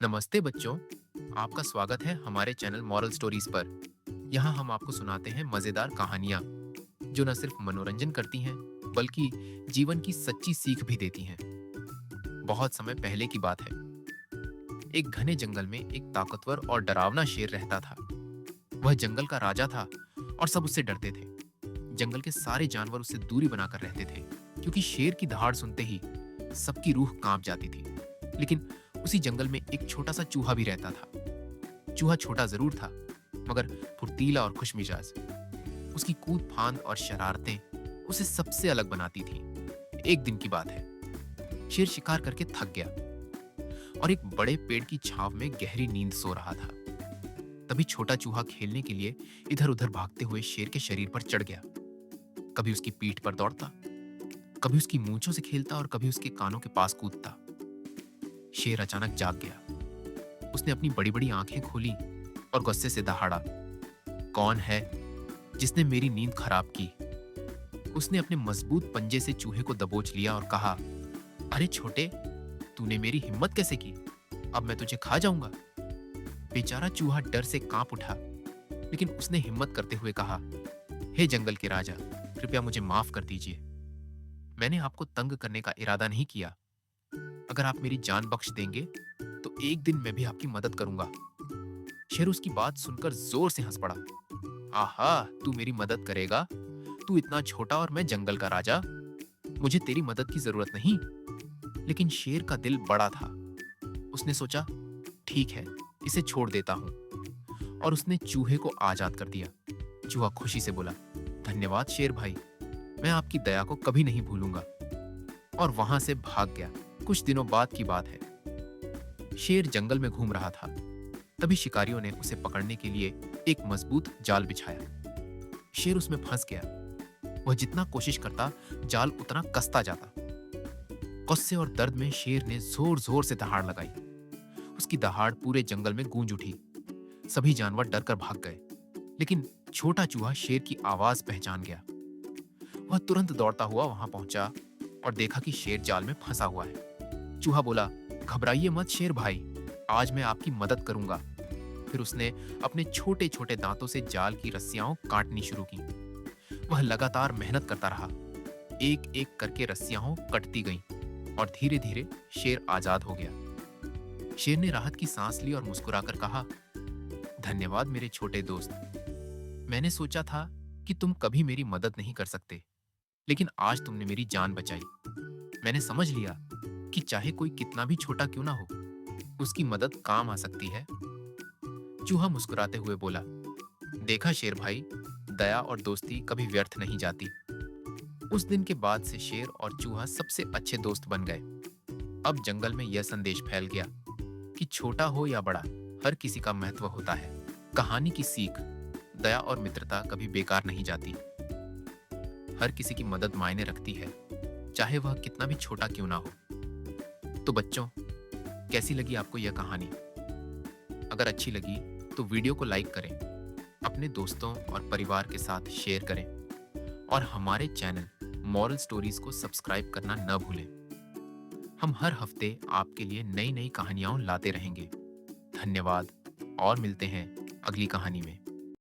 नमस्ते बच्चों, आपका स्वागत है हमारे चैनल मॉरल स्टोरीज पर। यहाँ हम आपको सुनाते हैं मजेदार कहानियाँ जो न सिर्फ मनोरंजन करती हैं बल्कि जीवन की सच्ची सीख भी देती हैं। बहुत समय पहले की बात है। एक घने जंगल में एक ताकतवर और डरावना शेर रहता था। वह जंगल का राजा था और सब उससे डरते थे। जंगल के सारे जानवर उससे दूरी बनाकर रहते थे क्योंकि शेर की दहाड़ सुनते ही सबकी रूह कांप जाती थी। लेकिन उसी जंगल में एक छोटा सा चूहा भी रहता था। चूहा छोटा जरूर था मगर फुर्तीला और खुशमिजाज। उसकी कूद फांद और शरारतें उसे सबसे अलग बनाती थीं। एक दिन की बात है। शेर शिकार करके थक गया और एक बड़े पेड़ की छांव में गहरी नींद सो रहा था। तभी छोटा चूहा खेलने के लिए इधर उधर भागते हुए शेर के शरीर पर चढ़ गया। कभी उसकी पीठ पर दौड़ता, कभी उसकी मूंछों से खेलता और कभी उसके कानों के पास कूदता। शेर अचानक जाग गया। उसने अपनी बड़ी बड़ी आंखें खोली और गुस्से से दहाड़ा, कौन है जिसने मेरी नींद खराब की? उसने अपने मजबूत पंजे से चूहे को दबोच लिया और कहा, अरे छोटे, तूने मेरी हिम्मत कैसे की? अब मैं तुझे खा जाऊंगा। बेचारा चूहा डर से कांप उठा, लेकिन उसने हिम्मत करते हुए कहा, हे जंगल के राजा, कृपया मुझे माफ कर दीजिए। मैंने आपको तंग करने का इरादा नहीं किया। अगर आप मेरी जान बख्श देंगे तो एक दिन मैं भी आपकी मदद करूंगा। शेर उसकी बात सुनकर जोर से हंस पड़ा। आहा, तू मेरी मदद करेगा? तू इतना छोटा और मैं जंगल का राजा। मुझे तेरी मदद की जरूरत नहीं। लेकिन शेर का दिल बड़ा था। उसने सोचा, ठीक है, इसे छोड़ देता हूं। और उसने चूहे को आजाद कर दिया। चूहा खुशी से बोला, धन्यवाद शेर भाई, मैं आपकी दया को कभी नहीं भूलूंगा। और वहां से भाग गया। कुछ दिनों बाद की बात है। शेर जंगल में घूम रहा था। तभी शिकारियों ने उसे पकड़ने के लिए एक मजबूत जाल बिछाया। शेर उसमें फंस गया। वह जितना कोशिश करता, जाल उतना कसता जाता। गुस्से और दर्द में शेर ने जोर जोर से दहाड़ लगाई। उसकी दहाड़ पूरे जंगल में गूंज उठी। सभी जानवर डरकर भाग गए, लेकिन छोटा चूहा शेर की आवाज पहचान गया। वह तुरंत दौड़ता हुआ वहां पहुंचा और देखा कि शेर जाल में फंसा हुआ है। चूहा बोला, घबराइए मत शेर भाई, आज मैं आपकी मदद करूंगा। फिर उसने अपने छोटे छोटे दांतों से जाल की रस्सियां काटनी शुरू की। वह लगातार मेहनत करता रहा। एक एक करके रस्सियां कटती गईं और धीरे धीरे शेर आजाद हो गया। शेर ने राहत की सांस ली और मुस्कुराकर कहा, धन्यवाद मेरे छोटे दोस्त। मैंने सोचा था कि तुम कभी मेरी मदद नहीं कर सकते, लेकिन आज तुमने मेरी जान बचाई। मैंने समझ लिया कि चाहे कोई कितना भी छोटा क्यों ना हो, उसकी मदद काम आ सकती है। चूहा मुस्कुराते हुए बोला, देखा शेर भाई, दया और दोस्ती कभी व्यर्थ नहीं जाती। उस दिन के बाद से शेर और चूहा सबसे अच्छे दोस्त बन गए। अब जंगल में यह संदेश फैल गया कि छोटा हो या बड़ा, हर किसी का महत्व होता है। कहानी की सीख, दया और मित्रता कभी बेकार नहीं जाती। हर किसी की मदद मायने रखती है, चाहे वह कितना भी छोटा क्यों ना हो। तो बच्चों, कैसी लगी आपको यह कहानी? अगर अच्छी लगी तो वीडियो को लाइक करें, अपने दोस्तों और परिवार के साथ शेयर करें और हमारे चैनल मॉरल स्टोरीज को सब्सक्राइब करना न भूलें। हम हर हफ्ते आपके लिए नई नई कहानियां लाते रहेंगे। धन्यवाद और मिलते हैं अगली कहानी में।